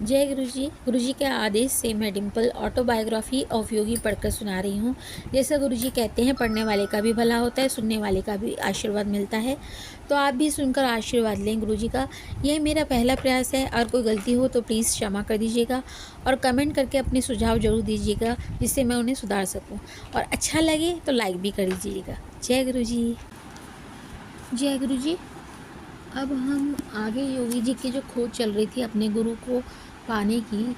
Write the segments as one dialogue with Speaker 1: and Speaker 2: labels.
Speaker 1: जय गुरु जी के आदेश से मैं डिम्पल ऑटोबायोग्राफी ऑफ योगी पढ़कर सुना रही हूँ। जैसा गुरु जी कहते हैं, पढ़ने वाले का भी भला होता है, सुनने वाले का भी आशीर्वाद मिलता है। तो आप भी सुनकर आशीर्वाद लें गुरु जी का। यह मेरा पहला प्रयास है, और कोई गलती हो तो प्लीज़ क्षमा कर दीजिएगा, और कमेंट करके अपने सुझाव जरूर दीजिएगा जिससे मैं उन्हें सुधार सकूँ, और अच्छा लगे तो लाइक भी कर दीजिएगा। जय गुरु जी। जय गुरु जी। अब हम आगे योगी जी की जो खोज चल रही थी अपने गुरु को पाने की,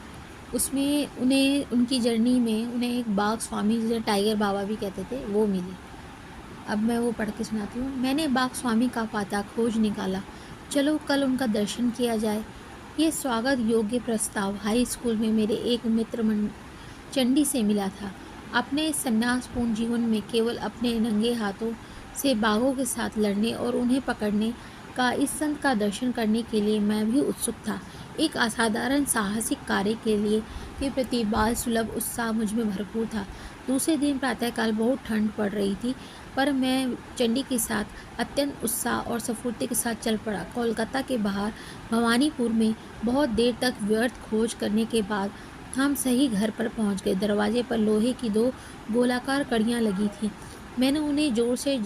Speaker 1: उसमें उन्हें उनकी जर्नी में उन्हें एक बाघ स्वामी, जिसे टाइगर बाबा भी कहते थे, वो मिले। अब मैं वो पढ़ के सुनाती हूँ। मैंने बाघ स्वामी का पाता खोज निकाला, चलो कल उनका दर्शन किया जाए। ये स्वागत योग्य प्रस्ताव हाई स्कूल में मेरे एक मित्र चंडी से मिला था। अपने संन्यासपूर्ण जीवन में केवल अपने नंगे हाथों से बाघों के साथ लड़ने और उन्हें पकड़ने का इस संत का दर्शन करने के लिए मैं भी उत्सुक था। एक असाधारण साहसिक कार्य के प्रति बाल सुलभ उत्साह मुझ में भरपूर था। दूसरे दिन प्रातःकाल बहुत ठंड पड़ रही थी, पर मैं चंडी के साथ अत्यंत उत्साह और स्फूर्ति के साथ चल पड़ा। कोलकाता के बाहर भवानीपुर में बहुत देर तक व्यर्थ खोज करने के बाद हम सही घर पर पहुंच गए। दरवाजे पर लोहे की दो गोलाकार कड़ियां लगी थीं। मैंने उन्हें जोर से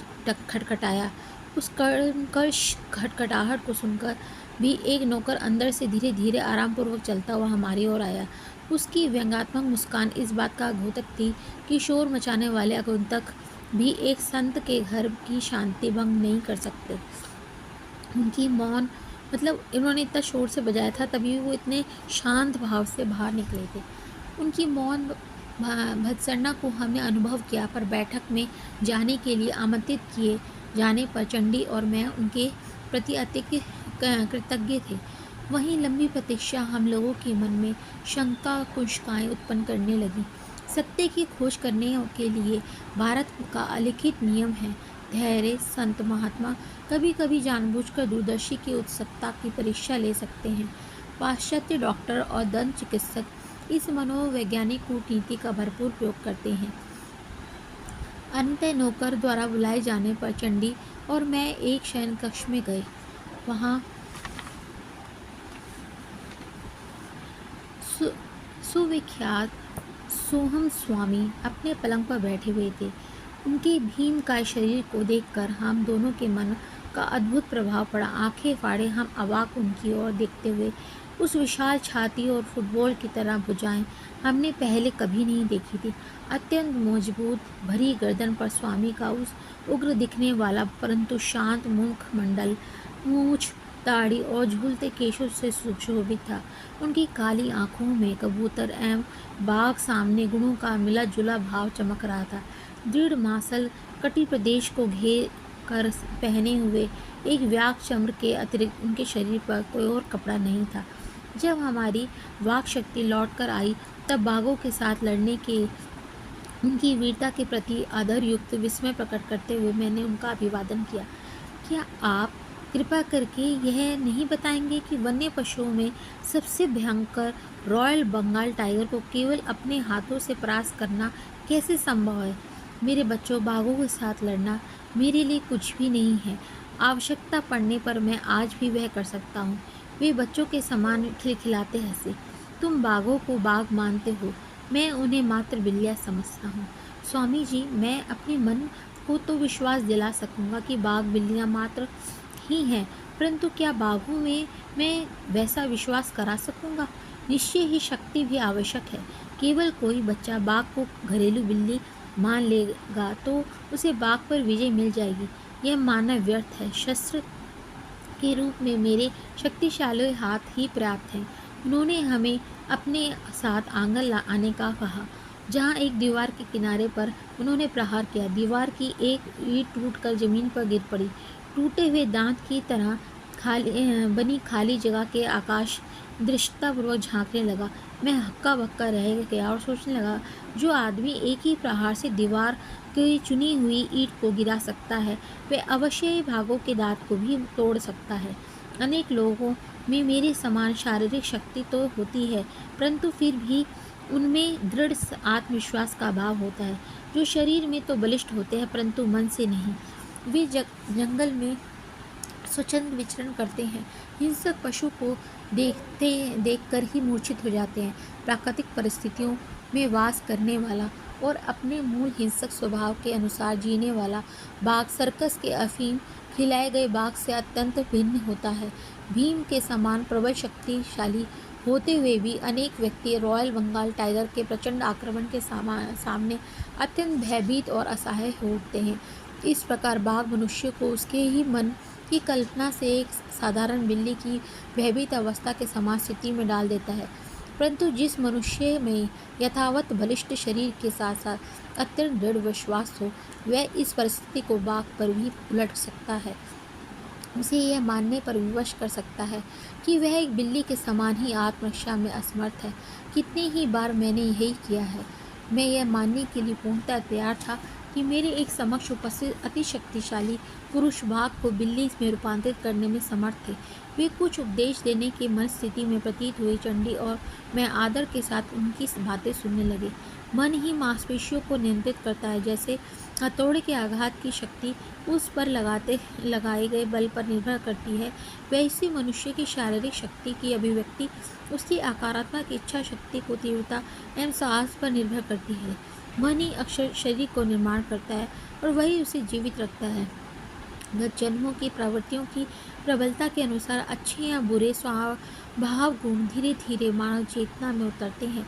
Speaker 1: खटखटाया। उस कर्कश खटखटाहट को सुनकर भी एक नौकर अंदर से धीरे धीरे आरामपूर्वक चलता हुआ हमारी ओर आया। उसकी व्यंग्यात्मक मुस्कान इस बात का घोतक थी कि शोर मचाने वाले आगंतुक भी एक संत के घर की शांति भंग नहीं कर सकते। उनकी मौन इन्होंने इतना शोर से बजाया था, तभी वो इतने शांत भाव से बाहर निकले थे। उनकी मौन भत्सना को हमने अनुभव किया, पर बैठक में जाने के लिए आमंत्रित किए जाने पर चंडी और मैं उनके प्रति अति कृतज्ञ थे। वहीं लंबी प्रतीक्षा हम लोगों के मन में शंका कुशकाएँ उत्पन्न करने लगी। सत्य की खोज करने के लिए भारत का अलिखित नियम है, धैर्य। संत महात्मा कभी कभी जानबूझकर दूरदर्शी की उत्सुकता की परीक्षा ले सकते हैं। पाश्चात्य डॉक्टर और दंत चिकित्सक इस मनोवैज्ञानिक कूटनीति का भरपूर प्रयोग करते हैं। अंततः नौकर द्वारा बुलाए जाने पर चंडी और मैं एक शयन कक्ष में गए। वहाँ सुविख्यात सोहम स्वामी अपने पलंग पर बैठे हुए थे। उनके भीमकाय शरीर को देखकर हम दोनों के मन का अद्भुत प्रभाव पड़ा। आंखें फाड़े हम अवाक उनकी ओर देखते हुए। उस विशाल छाती और फुटबॉल की तरह भुजाएं हमने पहले कभी नहीं देखी थी। अत्यंत मजबूत भरी गर्दन पर स्वामी का उस उग्र दिखने वाला परंतु शांत मुखमंडल, मूछ, दाढ़ी और झूलते केशों से सुशोभित था। उनकी काली आंखों में कबूतर एवं बाघ सामने गुणों का मिला जुला भाव चमक रहा था। दृढ़ मांसल कटी प्रदेश को घेर कर पहने हुए एक व्याक चम्र के अतिरिक्त उनके शरीर पर कोई और कपड़ा नहीं था। जब हमारी वाक शक्ति लौट कर आई, तब बाघों के साथ लड़ने के उनकी वीरता के प्रति आदर युक्त विस्मय प्रकट करते हुए मैंने उनका अभिवादन किया। क्या आप कृपा करके यह नहीं बताएंगे कि वन्य पशुओं में सबसे भयंकर रॉयल बंगाल टाइगर को केवल अपने हाथों से परास्त करना कैसे संभव है? मेरे बच्चों, बाघों के साथ लड़ना मेरे लिए कुछ भी नहीं है। आवश्यकता पड़ने पर मैं आज भी वह कर सकता हूँ। वे बच्चों के समान खिलखिलाते हंसे। तुम बाघों को बाघ मानते हो, मैं उन्हें मात्र बिल्लियाँ समझता हूँ। स्वामी जी, मैं अपने मन को तो विश्वास दिला सकूँगा कि बाघ बिल्लियाँ मात्र ही हैं, परंतु क्या बाघों में मैं वैसा विश्वास करा सकूँगा? निश्चय ही शक्ति भी आवश्यक है। केवल कोई बच्चा बाघ को घरेलू बिल्ली मान लेगा तो उसे बाघ पर विजय मिल जाएगी। यह मानना व्यर्थ है। शस्त्र के रूप में मेरे शक्तिशाली हाथ ही पर्याप्त हैं। उन्होंने हमें अपने साथ आंगन आने का कहा, जहाँ एक दीवार के किनारे पर उन्होंने प्रहार किया। दीवार की एक ईंट टूटकर जमीन पर गिर पड़ी। टूटे हुए दांत की तरह बनी खाली जगह के आकाश दृष्टतापूर्वक झांकने लगा। मैं हक्का बक्का रह गया और सोचने लगा, जो आदमी एक ही प्रहार से दीवार की चुनी हुई ईंट को गिरा सकता है, वह अवश्य ही बाघों के दांत को भी तोड़ सकता है। अनेक लोगों में मेरे समान शारीरिक शक्ति तो होती है, परंतु फिर भी उनमें दृढ़ आत्मविश्वास का अभाव होता है। जो शरीर में तो बलिष्ठ होते हैं, परंतु मन से नहीं। वे जंगल में स्वच्छंद विचरण करते हैं। हिंसक पशु को देखकर ही मूर्छित हो जाते हैं। प्राकृतिक परिस्थितियों में वास करने वाला और अपने मूल हिंसक स्वभाव के अनुसार जीने वाला बाघ सर्कस के अफीम खिलाए गए बाघ से अत्यंत भिन्न होता है। भीम के समान प्रबल शक्तिशाली होते हुए भी अनेक व्यक्ति रॉयल बंगाल टाइगर के प्रचंड आक्रमण के सामने अत्यंत भयभीत और असहाय हो उठते हैं। इस प्रकार बाघ मनुष्य को उसके ही मन की कल्पना से एक साधारण बिल्ली की भयभीत अवस्था के समान स्थिति में डाल देता है। परंतु जिस मनुष्य में यथावत बलिष्ठ शरीर के साथ साथ अत्यंत दृढ़ विश्वास हो, वह इस परिस्थिति को बाघ पर भी उलट सकता है। उसे यह मानने पर विवश कर सकता है कि वह एक बिल्ली के समान ही आत्मरक्षा में असमर्थ है। कितनी ही बार मैंने यही किया है। मैं यह मानने के लिए पूर्णतः तैयार था कि मेरे एक समक्ष उपस्थित अति शक्तिशाली पुरुष बाघ को बिल्ली में रूपांतरित करने में समर्थ थे। वे कुछ उपदेश देने की मन स्थिति में प्रतीत हुई चंडी और मैं आदर के साथ उनकी बातें सुनने लगे। मन ही मांसपेशियों को नियंत्रित करता है। जैसे हथौड़े के आघात की शक्ति उस पर लगाए गए बल पर निर्भर करती है, वैसी मनुष्य की शारीरिक शक्ति की अभिव्यक्ति उसकी आकारात्मक इच्छा शक्ति को तीव्रता एवं साहस पर निर्भर करती है। मन ही अक्षर शरीर को निर्माण करता है और वही उसे जीवित रखता है। गत जन्मों की प्रवृत्तियों की प्रबलता के अनुसार अच्छे या बुरे स्वभाव गुण धीरे धीरे मानव चेतना में उतरते हैं।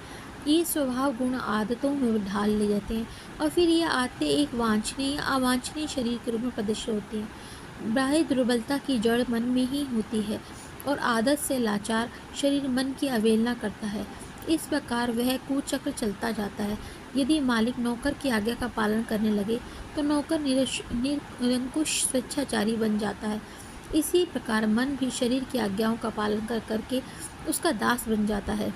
Speaker 1: ये स्वभाव गुण आदतों में ढाल ले जाते हैं और फिर ये आदतें एक वांछनीय या अवांछनीय शरीर के रूप में प्रदर्शित होती हैं। बाह्य दुर्बलता की जड़ मन में ही होती है और आदत से लाचार शरीर मन की अवहेलना करता है। इस प्रकार वह कुचक्र चलता जाता है। यदि मालिक नौकर की आज्ञा का पालन करने लगे तो नौकर निरंकुश स्वेच्छाचारी बन जाता है। इसी प्रकार मन भी शरीर की आज्ञाओं का पालन करके उसका दास बन जाता है।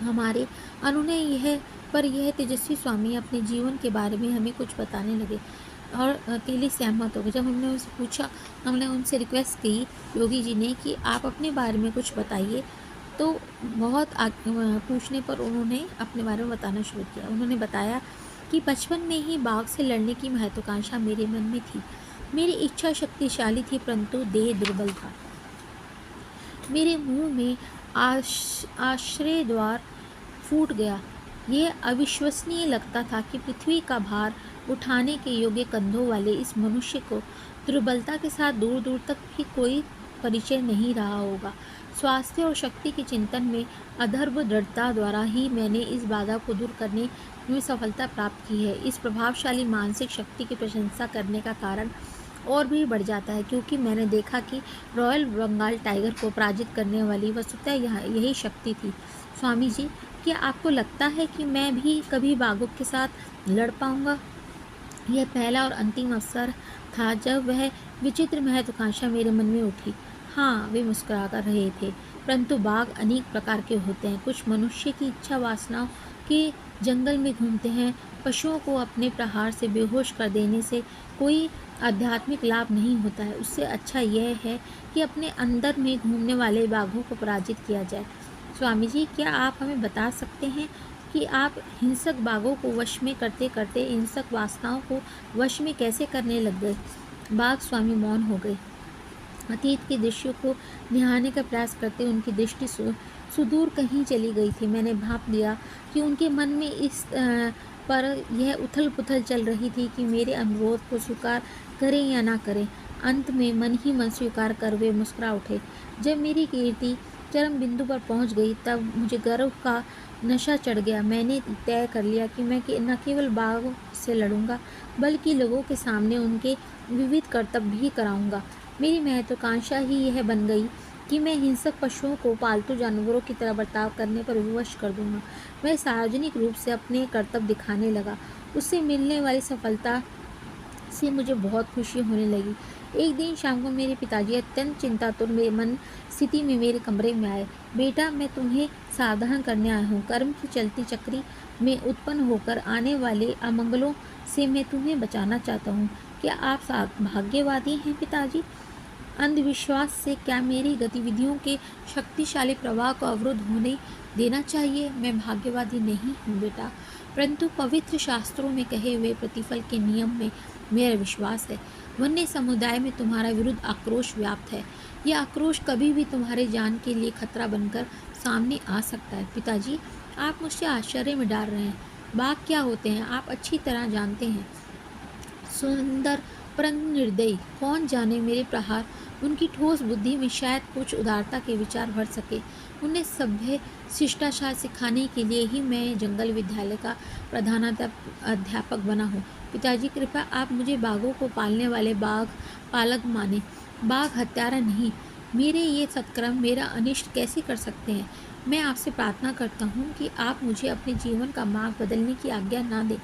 Speaker 1: हमारे अनुनय यह तेजस्वी स्वामी अपने जीवन के बारे में हमें कुछ बताने लगे और अकेले सहमत हो गए। जब हमने उनसे पूछा, हमने उनसे रिक्वेस्ट की योगी जी ने कि आप अपने बारे में कुछ बताइए, तो बहुत पूछने पर उन्होंने अपने बारे में बताना शुरू किया। उन्होंने बताया कि बचपन में ही बाघ से लड़ने की महत्वाकांक्षा मेरे मन में थी। मेरी इच्छा शक्तिशाली थी परंतु देह दुर्बल था। मेरे मुंह में आश्रय द्वार फूट गया। यह अविश्वसनीय लगता था कि पृथ्वी का भार उठाने के योग्य कंधों वाले इस मनुष्य को दुर्बलता के साथ दूर दूर तक भी कोई परिचय नहीं रहा होगा। स्वास्थ्य और शक्ति के चिंतन में अधर्व दृढ़ता द्वारा ही मैंने इस बाधा को दूर करने में सफलता प्राप्त की है। इस प्रभावशाली मानसिक शक्ति की प्रशंसा करने का कारण और भी बढ़ जाता है क्योंकि मैंने देखा कि रॉयल बंगाल टाइगर को पराजित करने वाली वस्तुतः यही शक्ति थी। स्वामी जी, क्या आपको लगता है कि मैं भी कभी बाघों के साथ लड़ पाऊंगा? यह पहला और अंतिम अवसर था जब वह विचित्र महत्वाकांक्षा मेरे मन में उठी। हाँ, वे मुस्कुरा कर रहे थे। परंतु बाघ अनेक प्रकार के होते हैं। कुछ मनुष्य की इच्छा वासनाओं के जंगल में घूमते हैं। पशुओं को अपने प्रहार से बेहोश कर देने से कोई आध्यात्मिक लाभ नहीं होता है। उससे अच्छा यह है कि अपने अंदर में घूमने वाले बाघों को पराजित किया जाए। स्वामी जी, क्या आप हमें बता सकते हैं कि आप हिंसक बाघों को वश में करते करते हिंसक वासनाओं को वश में कैसे करने लग गए? बाघ स्वामी मौन हो गए। अतीत के दृश्यों को निहारने का प्रयास करते उनकी दृष्टि सुदूर कहीं चली गई थी। मैंने भाप लिया कि उनके मन में इस पर यह उथल पुथल चल रही थी कि मेरे अनुरोध को स्वीकार करें या ना करें। अंत में मन ही मन स्वीकार कर वे मुस्कुरा उठे। जब मेरी कीर्ति चरम बिंदु पर पहुंच गई तब मुझे गर्व का नशा चढ़ गया। मैंने तय कर लिया कि मैं न केवल बाघों से लड़ूंगा बल्कि लोगों के सामने उनके विविध कर्तव्य भी कराऊंगा। मेरी महत्वाकांक्षा ही यह बन गई कि मैं हिंसक पशुओं को पालतू जानवरों की तरह बर्ताव करने पर विवश कर दूंगा। मैं सार्वजनिक रूप से अपने कर्तव्य दिखाने लगा। उससे मिलने वाली सफलता से मुझे बहुत खुशी होने लगी। एक दिन शाम को मेरे पिताजी अत्यंत चिंतातुर मन स्थिति में मेरे कमरे में आए। बेटा, मैं तुम्हें सावधान करने आया हूँ। कर्म की चलती चक्री में उत्पन्न होकर आने वाले अमंगलों से मैं तुम्हें बचाना चाहता हूँ। क्या आप भाग्यवादी हैं पिताजी? अंधविश्वास से क्या मेरी गतिविधियों के शक्तिशाली प्रवाह को अवरुद्ध होने देना चाहिए? मैं भाग्यवादी नहीं हूँ बेटा। परंतु पवित्र शास्त्रों में कहे हुए प्रतिफल के नियम में मेरा विश्वास है। वन्य समुदाय में तुम्हारा विरुद्ध आक्रोश व्याप्त है। यह आक्रोश कभी भी तुम्हारे जान के लिए खतरा बनकर सामने आ सकता है। पिताजी, आप मुझसे आश्चर्य में डाल रहे हैं। बाघ क्या होते हैं आप अच्छी तरह जानते हैं। सुंदर परंतु निर्दयी। कौन जाने मेरे प्रहार उनकी ठोस बुद्धि में शायद कुछ उदारता के विचार भर सके। उन्हें सभ्य शिष्टाचार सिखाने के लिए ही मैं जंगल विद्यालय का अध्यापक बना हूँ। पिताजी, कृपया आप मुझे बाघों को पालने वाले बाघ पालक माने। बाघ हत्यारा नहीं। मेरे ये सत्कर्म मेरा अनिष्ट कैसे कर सकते हैं। मैं आपसे प्रार्थना करता हूँ कि आप मुझे अपने जीवन का मार्ग बदलने की आज्ञा ना दें।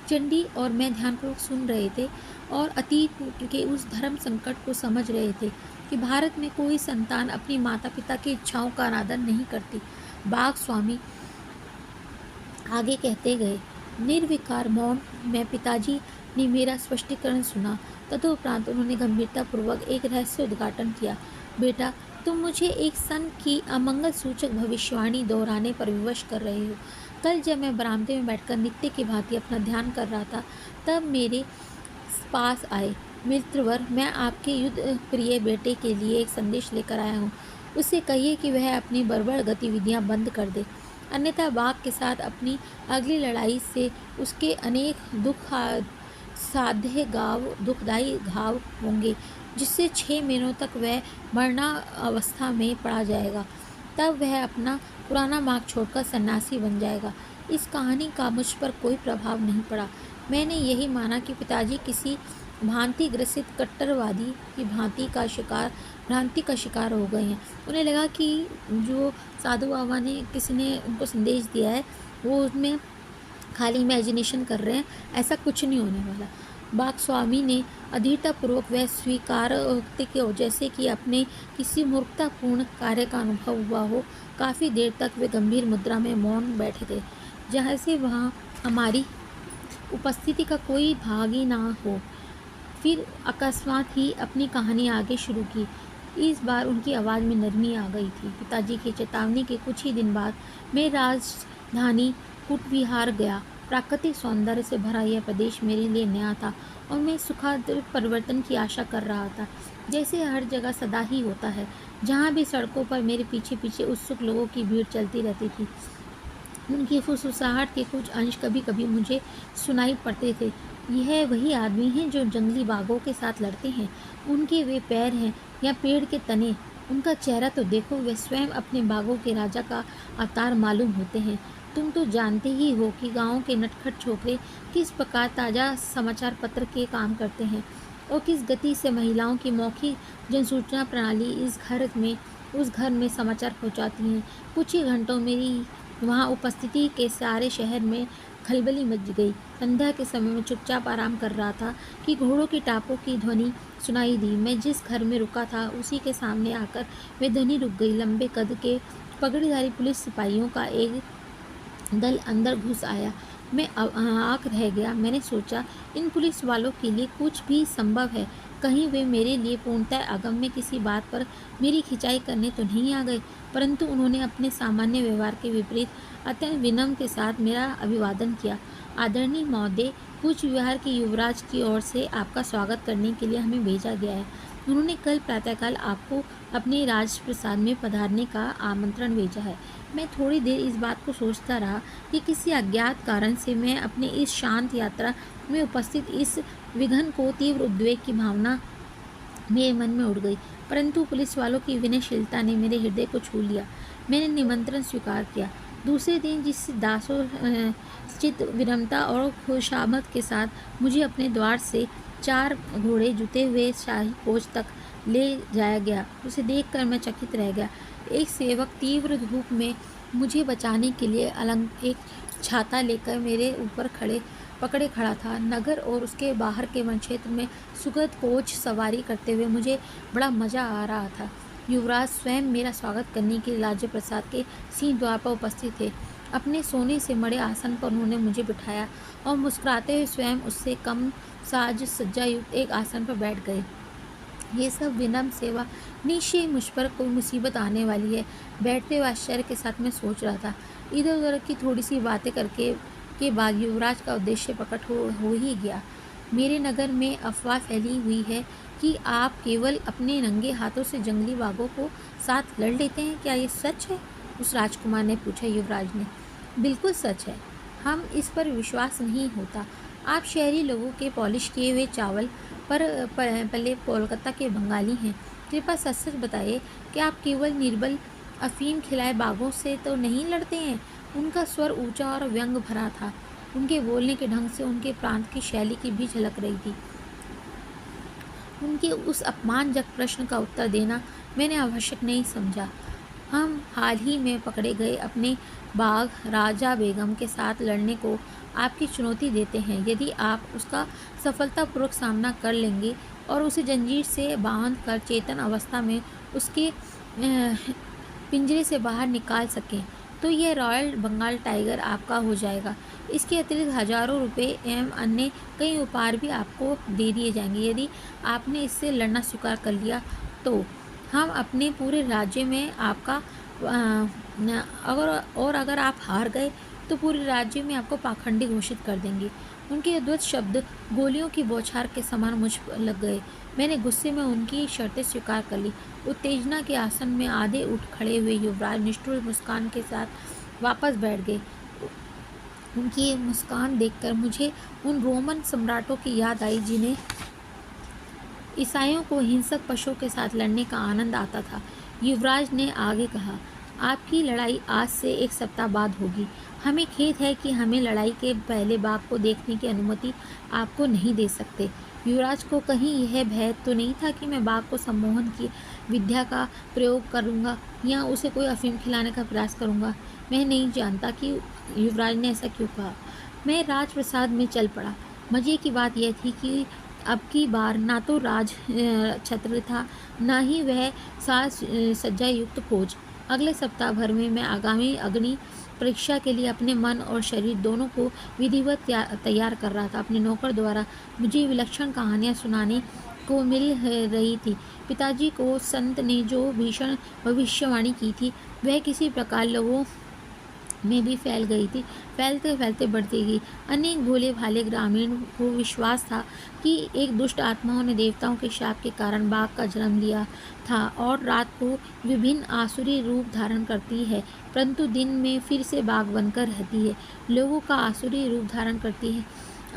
Speaker 1: चंडी और मैं ध्यानपूर्वक सुन रहे थे और अतीत के उस धर्म संकट को समझ रहे थे कि भारत में कोई संतान अपनी माता पिता की इच्छाओं का अनादर नहीं करती। बाघ स्वामी आगे कहते गए, निर्विकार मौन में पिताजी ने मेरा स्पष्टीकरण सुना। तदुपरांत उन्होंने गंभीरतापूर्वक एक रहस्य उद्घाटन किया। बेटा, तुम मुझे एक सन की अमंगल सूचक भविष्यवाणी दोहराने पर विवश कर रहे हो। कल जब मैं बरामदे में बैठकर नित्य की भांति अपना ध्यान कर रहा था, तब मेरे पास आए। मित्रवर, मैं आपके युद्ध प्रिय बेटे के लिए एक संदेश लेकर आया हूँ। उससे कहिए कि वह अपनी बर्बर गतिविधियाँ बंद कर दे, अन्यथा बाघ के साथ अपनी अगली लड़ाई से उसके अनेक दुखदायी घाव होंगे, जिससे 6 महीनों तक वह मरना अवस्था में पड़ा जाएगा। तब वह अपना पुराना मार्ग छोड़कर सन्यासी बन जाएगा। इस कहानी का मुझ पर कोई प्रभाव नहीं पड़ा। मैंने यही माना कि पिताजी किसी भ्रांति ग्रसित कट्टरवादी की भ्रांति का शिकार हो गए हैं। उन्हें लगा कि जो साधु बाबा ने किसी ने उनको संदेश दिया है वो उसमें खाली इमेजिनेशन कर रहे हैं, ऐसा कुछ नहीं होने वाला। बाघ स्वामी ने अधीरतापूर्वक वह स्वीकार के जैसे कि अपने किसी मूर्खतापूर्ण कार्य का अनुभव हुआ हो। काफ़ी देर तक वे गंभीर मुद्रा में मौन बैठे थे, जहाँ से वहाँ हमारी उपस्थिति का कोई भाग ही ना हो। फिर अकस्मात ही अपनी कहानी आगे शुरू की। इस बार उनकी आवाज़ में नरमी आ गई थी। पिताजी की चेतावनी के कुछ ही दिन बाद मैं राजधानी कुटविहार गया। प्राकृतिक सौंदर्य से भरा यह प्रदेश मेरे लिए नया था और मैं सुखद परिवर्तन की आशा कर रहा था, जैसे हर जगह सदा ही होता है। जहाँ भी सड़कों पर मेरे पीछे पीछे उत्सुक लोगों की भीड़ चलती रहती थी। उनकी फुसफुसाहट के कुछ अंश कभी कभी मुझे सुनाई पड़ते थे। यह वही आदमी हैं जो जंगली बाघों के साथ लड़ते हैं। उनके वे पैर हैं या पेड़ के तने। उनका चेहरा तो देखो, वे स्वयं अपने बाघों के राजा का अवतार मालूम होते हैं। तुम तो जानते ही हो कि गाँव के नटखट छोकरे किस प्रकार ताज़ा समाचार पत्र के काम करते हैं और किस गति से महिलाओं की मौखिक जनसूचना प्रणाली उस घर में समाचार पहुंचाती हैं। कुछ ही घंटों मेरी वहाँ उपस्थिति के सारे शहर में खलबली मच गई। संध्या के समय में चुपचाप आराम कर रहा था कि घोड़ों की टापों की ध्वनि सुनाई दी। मैं जिस घर में रुका था उसी के सामने आकर वे ध्वनि रुक गई। लंबे कद के पगड़ीधारी पुलिस सिपाहियों का एक दल अंदर घुस आया। मैं आँख रह गया। मैंने सोचा, इन पुलिस वालों के लिए कुछ भी संभव है। कहीं वे मेरे लिए पूर्णतः अगम्य किसी बात पर मेरी खिंचाई करने तो नहीं आ गए। परंतु उन्होंने अपने सामान्य व्यवहार के विपरीत अत्यंत विनम्र के साथ मेरा अभिवादन किया। आदरणीय महोदय, कूच विहार के युवराज की ओर से आपका स्वागत करने के लिए हमें भेजा गया है। उन्होंने कल प्रातःकाल आपको अपने राजप्रसाद में पधारने का आमंत्रण भेजा है। मैं थोड़ी देर इस बात को सोचता रहा कि किसी अज्ञात कारण से मैं अपने इस शांत यात्रा में उपस्थित इस विघन को तीव्र उद्वेग की भावना मेरे मन में उड़ गई। परंतु पुलिस वालों की विनयशीलता ने मेरे हृदय को छू लिया। मैंने निमंत्रण स्वीकार किया। दूसरे दिन जिस दासोचित विनम्रता और खुशामद के साथ मुझे अपने द्वार से 4 घोड़े जुते हुए शाही कोच तक ले जाया गया, उसे देखकर मैं चकित रह गया। एक सेवक तीव्र धूप में मुझे बचाने के लिए एक छाता लेकर मेरे ऊपर पकड़े खड़ा था। नगर और उसके बाहर के वन क्षेत्र में सुखद कोच सवारी करते हुए मुझे बड़ा मज़ा आ रहा था। युवराज स्वयं मेरा स्वागत करने के लिए राज्य प्रसाद के सिंह द्वार पर उपस्थित थे। अपने सोने से मड़े आसन पर उन्होंने मुझे बिठाया और मुस्कुराते हुए स्वयं उससे कम साज सज्जा युक्त एक आसन पर बैठ गए। ये सब विनम्र सेवा, निश्चय मुझ पर कोई मुसीबत आने वाली है। बैठते हुए आश्चर्य के साथ मैं सोच रहा था। इधर उधर की थोड़ी सी बातें करके के बाद युवराज का उद्देश्य प्रकट हो ही गया। मेरे नगर में अफवाह फैली हुई है कि आप केवल अपने नंगे हाथों से जंगली बाघों को साथ लड़ लेते हैं। क्या ये सच है? उस राजकुमार ने पूछा। युवराज ने, बिल्कुल सच है। हम इस पर विश्वास नहीं होता। आप शहरी लोगों के पॉलिश किए हुए चावल पर पले कोलकाता के बंगाली हैं। कृपया सच सच बताइए कि आप केवल निर्बल अफीम खिलाए बाघों से तो नहीं लड़ते हैं। उनका स्वर ऊंचा और व्यंग भरा था। उनके बोलने के ढंग से उनके प्रांत की शैली की भी झलक रही थी। उनके उस अपमानजनक प्रश्न का उत्तर देना मैंने आवश्यक नहीं समझा। हम हाल ही में पकड़े गए अपने बाघ राजा बेगम के साथ लड़ने को आपकी चुनौती देते हैं। यदि आप उसका सफलतापूर्वक सामना कर लेंगे और उसे जंजीर से बांध कर चेतन अवस्था में उसके पिंजरे से बाहर निकाल सकें तो यह रॉयल बंगाल टाइगर आपका हो जाएगा। इसके अतिरिक्त हजारों रुपए एवं अन्य कई उपहार भी आपको दे दिए जाएंगे। यदि आपने इससे लड़ना स्वीकार कर लिया तो हम अपने पूरे राज्य में आपका अगर आप हार गए तो पूरे राज्य में आपको पाखंडी घोषित कर देंगे। उनके अद्भुत शब्द गोलियों की बौछार के समान मुझ पर लग गए। मैंने गुस्से में उनकी शर्तें स्वीकार कर ली। उत्तेजना के आसन में आधे उठ खड़े हुए युवराज निष्ठुर मुस्कान के साथ वापस बैठ गए। उनकी ये मुस्कान देखकर मुझे उन रोमन सम्राटों की याद आई जिन्हें ईसाइयों को हिंसक पशुओं के साथ लड़ने का आनंद आता था। युवराज ने आगे कहा, आपकी लड़ाई आज से 1 सप्ताह बाद होगी। हमें खेद है कि हमें लड़ाई के पहले बाघ को देखने की अनुमति आपको नहीं दे सकते। युवराज को कहीं यह भय तो नहीं था कि मैं बाघ को सम्मोहन की विद्या का प्रयोग करूंगा या उसे कोई अफीम खिलाने का प्रयास करूंगा। मैं नहीं जानता कि युवराज ने ऐसा क्यों कहा। मैं राजप्रसाद में चल पड़ा। मज़े की बात यह थी कि अब की बार ना तो राज छत्र था, ना ही वह साज सज्जा युक्त फौज। अगले सप्ताह भर में मैं आगामी अग्नि परीक्षा के लिए अपने मन और शरीर दोनों को विधिवत तैयार कर रहा था। अपने नौकर द्वारा मुझे विलक्षण कहानियाँ सुनाने को मिल रही थी। पिताजी को संत ने जो भीषण भविष्यवाणी की थी वह किसी प्रकार लोगों में भी फैल गई थी। फैलते फैलते बढ़ती गई। अनेक भोले भाले ग्रामीण को विश्वास था कि एक दुष्ट आत्माओं ने देवताओं के शाप के कारण बाघ का जन्म लिया था और रात को विभिन्न आसुरी रूप धारण करती है, परंतु दिन में फिर से बाघ बनकर रहती है। लोगों का आसुरी रूप धारण करती है।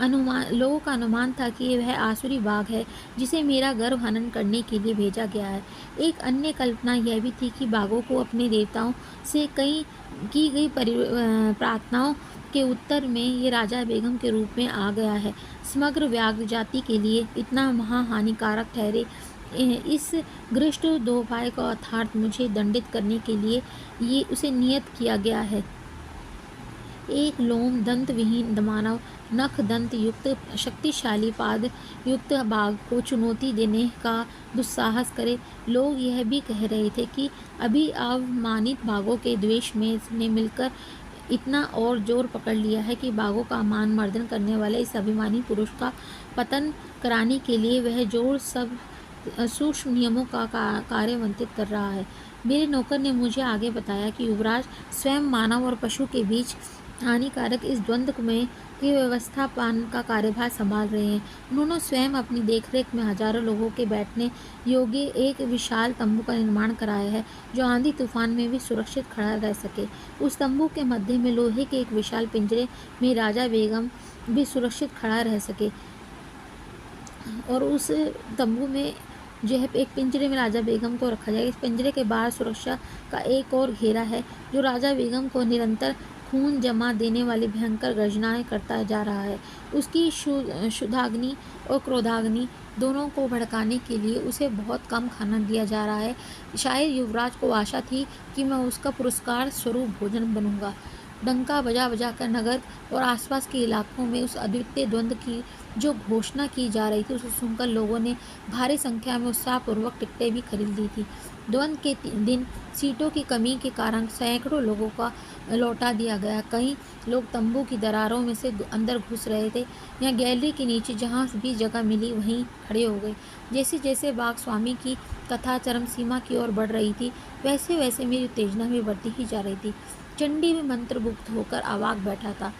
Speaker 1: लोगों का अनुमान था कि वह आसुरी बाघ है जिसे मेरा गर्भ हनन करने के लिए भेजा गया है। एक अन्य कल्पना यह भी थी कि बाघों को अपने देवताओं से की गई प्रार्थनाओं के उत्तर में ये राजा बेगम के रूप में आ गया है। समग्र व्याघ्र जाति के लिए इतना महाहानिकारक ठहरे इस घृष्ट दोपाय का अर्थात मुझे दंडित करने के लिए ये उसे नियत किया गया है। एक लोम दंत विहीन मानव नख दंत युक्त शक्तिशाली पाद युक्त बाघ को चुनौती देने का दुस्साहस करे। लोग यह भी कह रहे थे कि अभी अवमानित बाघों के द्वेष में ने मिलकर इतना और जोर पकड़ लिया है कि बाघों का मान मर्दन करने वाले इस अभिमानी पुरुष का पतन कराने के लिए वह जोर सब सूक्ष्म नियमों का कार्यान्वित कर रहा है। मेरे नौकर ने मुझे आगे बताया कि युवराज स्वयं मानव और पशु के बीच हानिकारक इस द्वंद्व में की व्यवस्थापन का कार्यभार संभाल रहे हैं। उन्होंने स्वयं अपनी देखरेख में हजारों लोगों के बैठने योग्य एक विशाल तंबू का निर्माण कराया है जो आंधी तूफान में भी सुरक्षित खड़ा रह सके। उस तंबू के मध्य में लोहे के एक विशाल पिंजरे में राजा बेगम भी सुरक्षित खड़ा रह सके और उस तंबू में जो है एक पिंजरे में राजा बेगम को रखा जाएगा। इस पिंजरे के बाहर सुरक्षा का एक और घेरा है जो राजा बेगम को निरंतर खून जमा देने वाली भयंकर गर्जनाएं करता जा रहा है। उसकी शुद्धाग्नि और क्रोधाग्नि दोनों को भड़काने के लिए उसे बहुत कम खाना दिया जा रहा है। शायद युवराज को आशा थी कि मैं उसका पुरस्कार स्वरूप भोजन बनूंगा। डंका बजा बजा कर नगर और आसपास के इलाकों में उस अद्वितीय द्वंद्व की जो घोषणा की जा रही थी उसे सुनकर लोगों ने भारी संख्या में उत्साहपूर्वक टिकटें भी खरीद ली थी। द्वंद्व के दिन सीटों की कमी के कारण सैकड़ों लोगों का लौटा दिया गया। कई लोग तंबू की दरारों में से अंदर घुस रहे थे या गैलरी के नीचे जहाँ भी जगह मिली वहीं खड़े हो गए। जैसे जैसे बाघ स्वामी की कथा चरम सीमा की ओर बढ़ रही थी वैसे वैसे मेरी उत्तेजना भी बढ़ती ही जा रही थी। चंडी में मंत्रमुग्ध होकर अवाक बैठा था।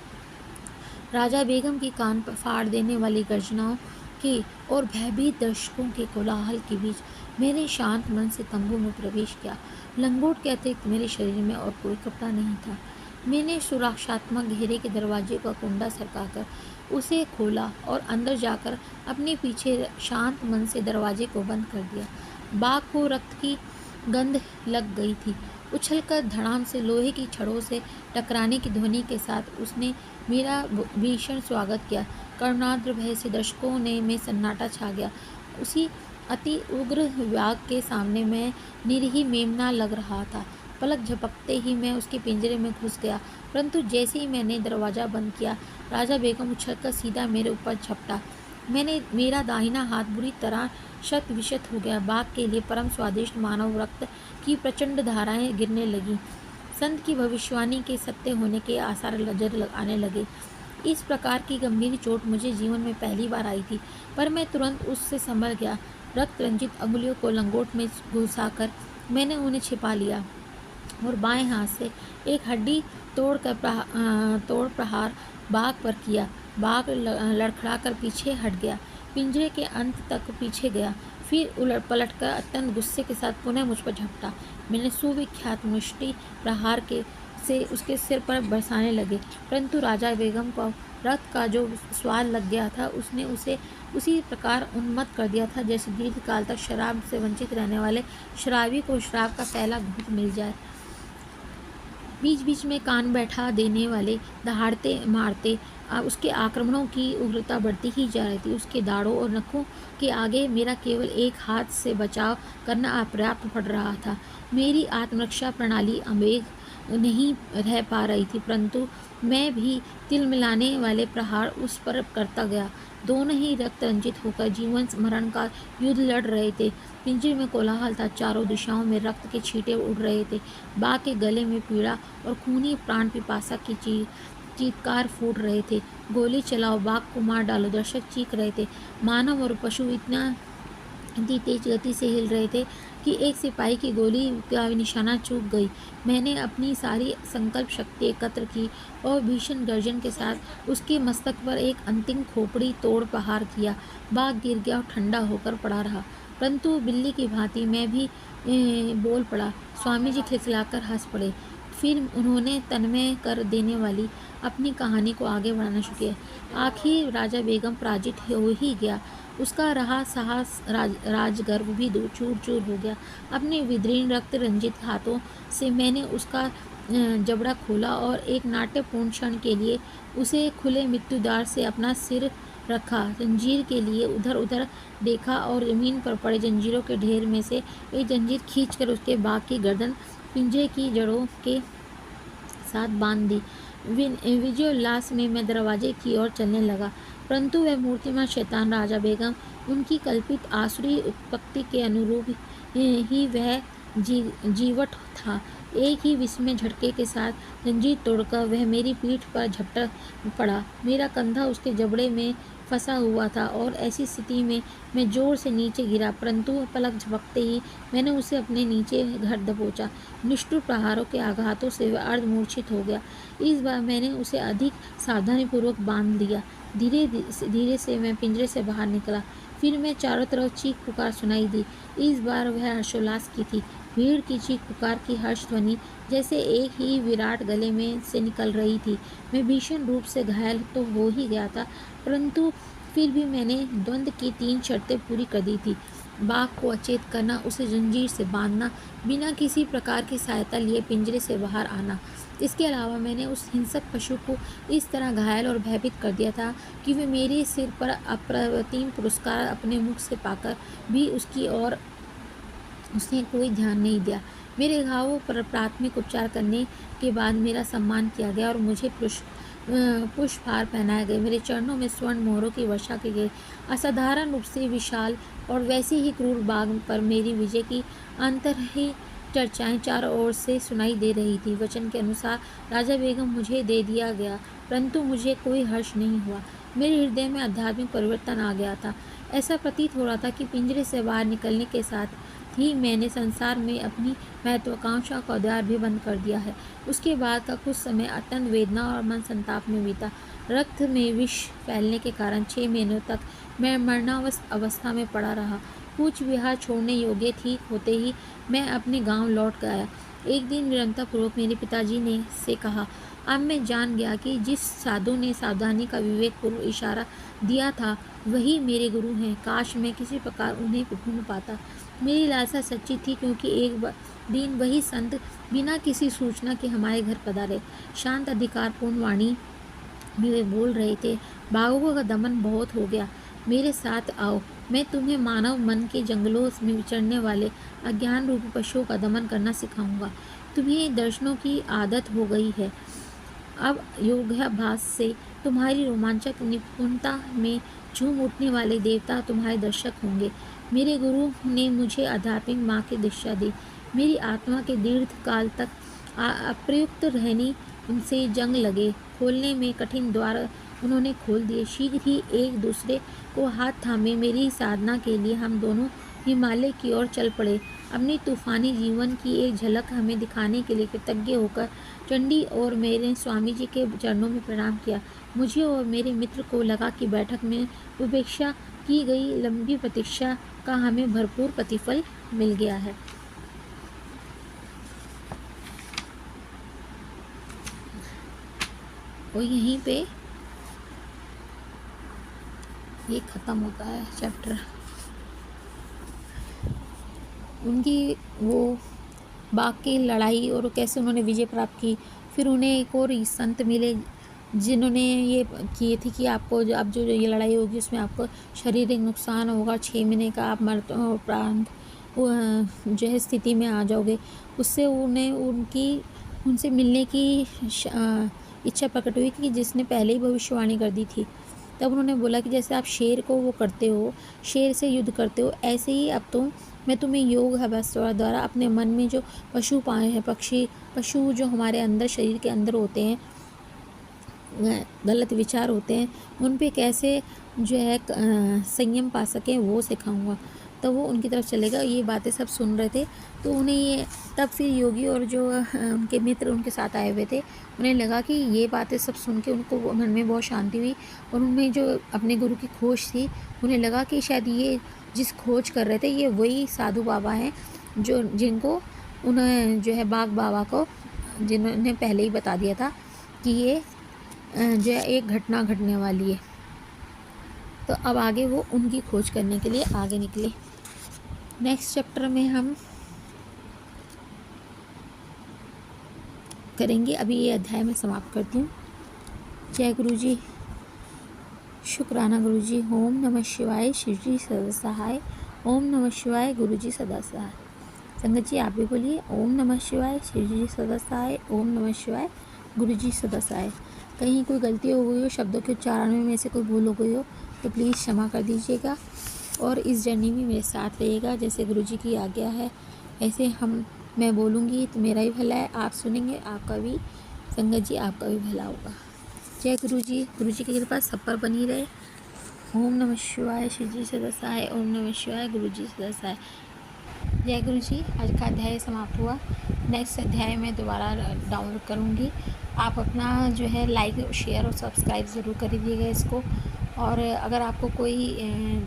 Speaker 1: राजा बेगम की कान पर फाड़ देने वाली गर्जनाओं के और भयभीत दर्शकों के कोलाहल के बीच मैंने शांत मन से तंबू में प्रवेश किया। लंगोट के अतिरिक्त मेरे शरीर में और कोई कपड़ा नहीं था। मैंने सुरक्षात्मक घेरे के दरवाजे का कुंडा सरकाकर उसे खोला और अंदर जाकर अपने पीछे शांत मन से दरवाजे को बंद कर दिया। बाघ को रक्त की गंध लग गई थी। उछलकर धड़ाम से लोहे की छड़ों से टकराने की ध्वनि के साथ उसने मेरा भीषण स्वागत किया। करुणाद्र भय से दर्शकों ने में सन्नाटा छा गया। उसी अति उग्र बाघ के सामने मैं निरीह मेमना लग रहा था। पलक झपकते ही मैं उसके पिंजरे में घुस गया, परंतु जैसे ही मैंने दरवाज़ा बंद किया, राजा बेगम उछलकर सीधा मेरे ऊपर झपटा। मेरा दाहिना हाथ बुरी तरह शत विशत हो गया। बाघ के लिए परम स्वादिष्ट मानव रक्त की प्रचंड धाराएं गिरने लगीं। संत की भविष्यवाणी के सत्य होने के आसार नजर आने लगे। इस प्रकार की गंभीर चोट मुझे जीवन में पहली बार आई थी, पर मैं तुरंत उससे संभल गया। रक्त रंजित अंगुलियों को लंगोट में घुसाकर मैंने उन्हें छिपा लिया और बाएं हाथ से एक हड्डी तोड़ प्रहार बाघ पर किया। बाघ लड़खड़ाकर पीछे हट गया, पिंजरे के अंत तक पीछे गया, फिर उलट पलट कर अत्यंत गुस्से के साथ पुनः मुझ पर झपटा। मैंने सुविख्यात मुष्टि प्रहार के से उसके सिर पर बरसाने लगे, परंतु राजा बेगम को रक्त का जो स्वाद लग गया था, उसने उसे उसी प्रकार उन्मत्त कर दिया था जैसे दीर्घकाल तक शराब से वंचित रहने वाले शराबी को शराब का पहला घूंट मिल जाए। बीच बीच में कान बैठा देने वाले दहाड़ते मारते उसके आक्रमणों की उग्रता बढ़ती ही जा रही थी। उसके दाढ़ों और नखों के आगे मेरा केवल एक हाथ से बचाव करना अपर्याप्त पड़ रहा था। मेरी आत्मरक्षा प्रणाली अमेघ नहीं रह पा रही थी, परंतु मैं भी तिलमिलाने वाले प्रहार उस पर करता गया। दोनों ही रक्त रंजित होकर जीवन मरण का युद्ध लड़ रहे थे। पिंजरे में कोलाहल था, चारों दिशाओं में रक्त के छींटे उड़ रहे थे। बाघ के गले में पीड़ा और खूनी प्राण पिपासा की चीत्कार फूट रहे थे। गोली चलाओ, बाघ को मार डालो, दर्शक चीख रहे थे। मानव और पशु इतनी तेज गति से हिल रहे थे कि एक सिपाही की गोली का निशाना चूक गई। मैंने अपनी सारी संकल्प शक्ति एकत्र की और भीषण गर्जन के साथ उसके मस्तक पर एक अंतिम खोपड़ी तोड़ प्रहार किया। बाघ गिर गया और ठंडा होकर पड़ा रहा, परंतु बिल्ली की भांति मैं भी बोल पड़ा। स्वामी जी खिलखिलाकर हंस पड़े। फिर उन्होंने तन्मय कर देने वाली अपनी कहानी को आगे बढ़ाना शुरू किया। आखिर राजा बेगम पराजित हो ही गया। उसका रहा साहस राजगर्व भी चूर चूर हो गया। अपने विदीर्ण रक्त रंजित हाथों से मैंने उसका जबड़ा खोला और एक नाट्यपूर्ण क्षण के लिए उसे खुले मृत्युद्वार से अपना सिर रखा, जंजीर के लिए उधर उधर देखा और जमीन पर पड़े जंजीरों के ढेर में से एक जंजीर खींचकर उसके बाघ की गर्दन पिंजरे की जड़ों के साथ बांध दी। विजयोल्लास में मैं दरवाजे की ओर चलने लगा, परंतु वह मूर्तिमान शैतान राजा बेगम उनकी कल्पित आसुरी उत्पत्ति के अनुरूप ही वह जीवट था। एक ही विस्मय झटके के साथ जंजीर तोड़कर वह मेरी पीठ पर झपट पड़ा। मेरा कंधा उसके जबड़े में फंसा हुआ था और ऐसी स्थिति में मैं जोर से नीचे गिरा, परंतु पलक झपकते ही मैंने उसे अपने नीचे घर दबोचा। निष्ठुर प्रहारों के आघातों से वह अर्धमूर्छित हो गया। इस बार मैंने उसे अधिक सावधानीपूर्वक बांध लिया। धीरे धीरे से मैं पिंजरे से बाहर निकला। फिर मैं चारों तरफ चीख पुकार सुनाई दी। इस बार वह हर्षोल्लास की थी। भीड़ की चीख पुकार की हर्ष ध्वनि जैसे एक ही विराट गले में से निकल रही थी। मैं भीषण रूप से घायल तो हो ही गया था, परंतु फिर भी मैंने द्वंद्व की 3 शर्तें पूरी कर दी थी। बाघ को अचेत करना, उसे जंजीर से बांधना, बिना किसी प्रकार की सहायता लिए पिंजरे से बाहर आना। इसके अलावा मैंने उस हिंसक पशु को इस तरह घायल और भयभीत कर दिया था कि वह मेरे सिर पर अप्रतिम पुरस्कार अपने मुख से पाकर भी उसकी ओर उसने कोई ध्यान नहीं दिया। मेरे घावों पर प्राथमिक उपचार करने के बाद मेरा सम्मान किया गया और मुझे पुष्पहार पहनाए गए। मेरे चरणों में स्वर्ण मोहरों की वर्षा की गई। असाधारण रूप से विशाल और वैसे ही क्रूर बाघ पर मेरी विजय की अंतरही चर्चाएं चारों ओर से सुनाई दे रही थी। वचन के अनुसार राजा बेगम मुझे दे दिया गया, परंतु मुझे कोई हर्ष नहीं हुआ। मेरे हृदय में आध्यात्मिक परिवर्तन आ गया था। ऐसा प्रतीत हो रहा था कि पिंजरे से बाहर निकलने के साथ ही मैंने संसार में अपनी महत्वाकांक्षा का द्वार भी बंद कर दिया है। उसके बाद का कुछ समय अत्यंत वेदना और मन संताप में बीता। रक्त में विष फैलने के कारण 6 महीनों तक मैं मरणावस्थ अवस्था में पड़ा रहा। कूच विहार छोड़ने योग्य ठीक होते ही मैं अपने गांव लौट गया। एक दिन विरमतापूर्वक मेरे पिताजी ने से कहा, अब मैं जान गया कि जिस साधु ने सावधानी का विवेकपूर्वक इशारा दिया था वही मेरे गुरु हैं। काश मैं किसी प्रकार उन्हें ढूंढ पाता। मेरी लालसा सच्ची थी, क्योंकि एक दिन वही संत बिना किसी सूचना के हमारे घर पधारे। शांत अधिकारपूर्ण वाणी में वे बोल रहे थे, बाघों का दमन बहुत हो गया, मेरे साथ आओ। मैं तुम्हें मानव मन के जंगलों में विचरने वाले अज्ञान रूपी पशुओं का दमन करना सिखाऊंगा। तुम्हें दर्शनों की आदत हो गई है। अब योगाभ्यास से तुम्हारी रोमांचक निपुणता में झूम उठने वाले देवता तुम्हारे दर्शक होंगे। मेरे गुरु ने मुझे आध्यात्मिक माँ की दिशा दी। मेरी आत्मा के दीर्घ काल तक अप्रयुक्त रहनी उनसे जंग लगे। खोलने में कठिन द्वार उन्होंने खोल दिए। शीघ्र ही एक दूसरे को हाथ थामे मेरी साधना के लिए हम दोनों हिमालय की ओर चल पड़े। अपनी तूफानी जीवन की एक झलक हमें दिखाने के लिए कृतज्ञ होकर चंडी और मेरे स्वामी जी के चरणों में प्रणाम किया। मुझे और मेरे मित्र को लगा कि बैठक में उपेक्षा की गई लंबी प्रतीक्षा का हमें भरपूर प्रतिफल मिल गया है। और यहीं पे ये ख़त्म होता है चैप्टर। उनकी वो बाघ की लड़ाई और कैसे उन्होंने विजय प्राप्त की। फिर उन्हें एक और संत मिले जिन्होंने ये किए थे कि आपको अब जो ये लड़ाई होगी उसमें आपको शारीरिक नुकसान होगा, 6 महीने का आप मर प्रांत जो है स्थिति में आ जाओगे। उससे उन्हें उनसे मिलने की इच्छा प्रकट हुई कि जिसने पहले ही भविष्यवाणी कर दी थी। तब उन्होंने बोला कि जैसे आप शेर को वो करते हो, शेर से युद्ध करते हो, ऐसे ही अब मैं तुम्हें योग अभ्यास द्वारा अपने मन में जो पशु पाए हैं, पशु जो हमारे अंदर शरीर के अंदर होते हैं, गलत विचार होते हैं, उन पे कैसे जो है संयम पा सकें वो सिखाऊंगा। तो वो उनकी तरफ चलेगा। ये बातें सब सुन रहे थे तो उन्हें ये तब फिर योगी और जो उनके मित्र उनके साथ आए हुए थे उन्हें लगा कि ये बातें सब सुन के उनको मन में बहुत शांति हुई और उनमें जो अपने गुरु की खोज थी उन्हें लगा कि शायद ये जिस खोज कर रहे थे ये वही साधु बाबा हैं जो जिनको उन्हें जो है बाघ बाबा को जिन्होंने पहले ही बता दिया था कि ये जो है एक घटना घटने वाली है। तो अब आगे वो उनकी खोज करने के लिए आगे निकले। नेक्स्ट चैप्टर में हम करेंगे। अभी ये अध्याय मैं समाप्त करती हूँ। जय गुरु जी, शुक्राना गुरु जी। ओम नमः शिवाय, शिव जी सदा सहाय। ओम नमः शिवाय, गुरु जी सदा सहाय। संगत जी आप भी बोलिए ओम नमः शिवाय, शिव जी सदा सहाय। ओम नमः शिवाय, गुरु जी सदा सहाय। कहीं कोई गलती हो गई हो, शब्दों के उच्चारण में से कोई भूल हो गई हो तो प्लीज़ क्षमा कर दीजिएगा और इस जर्नी में मेरे साथ रहिएगा। जैसे गुरु जी की आज्ञा है ऐसे मैं बोलूँगी तो मेरा ही भला है, आप सुनेंगे आपका भी, संगत जी आपका भी भला होगा। जय गुरु जी की कृपा सब पर बनी रहे। ओम नमः शिवाय, शिव जी सदा सहाय। ओम नमः शिवाय, गुरु जी सदा सहाय। जय गुरु जी। आज का अध्याय समाप्त हुआ। नेक्स्ट अध्याय मैं दोबारा डाउनलोड करूँगी। आप अपना जो है लाइक शेयर और सब्सक्राइब ज़रूर कर दीजिएगा इसको। और अगर आपको कोई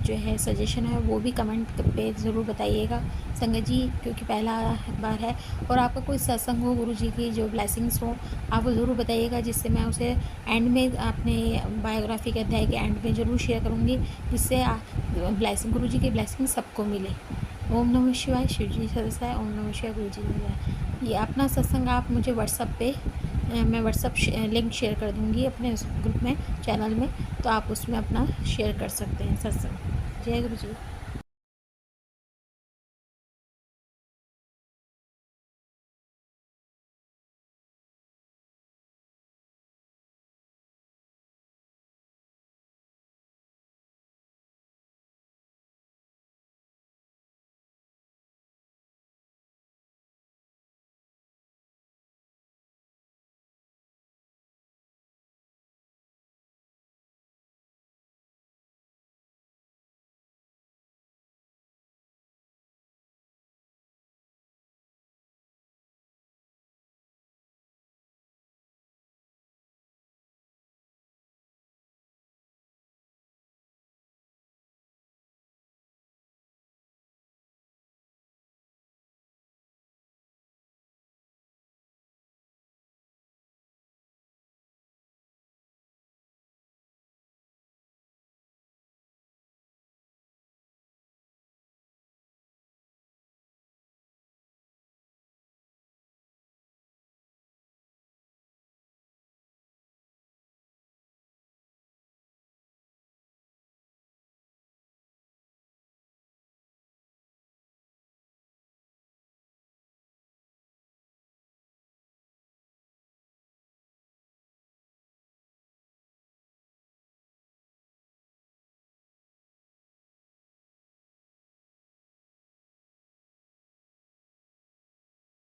Speaker 1: जो है सजेशन है वो भी कमेंट पे ज़रूर बताइएगा संगत जी, क्योंकि पहला बार है। और आपका कोई सत्संग हो, गुरु जी की जो ब्लेसिंग्स हो आप वो ज़रूर बताइएगा, जिससे मैं उसे एंड में अपने बायोग्राफी के अध्याय के एंड में ज़रूर शेयर करूँगी, जिससे ब्लेसिंग गुरु जी की ब्लेसिंग सबको मिले। ओम नमः शिवाय, शिव जी सदा सहाय। ओम नमः शिवाय, गुरु जी सदा। ये अपना सत्संग आप मुझे व्हाट्सएप पे मैं व्हाट्सएप लिंक शेयर कर दूँगी अपने उस ग्रुप में, चैनल में, तो आप उसमें अपना शेयर कर सकते हैं सत्संग। जय गुरु जी।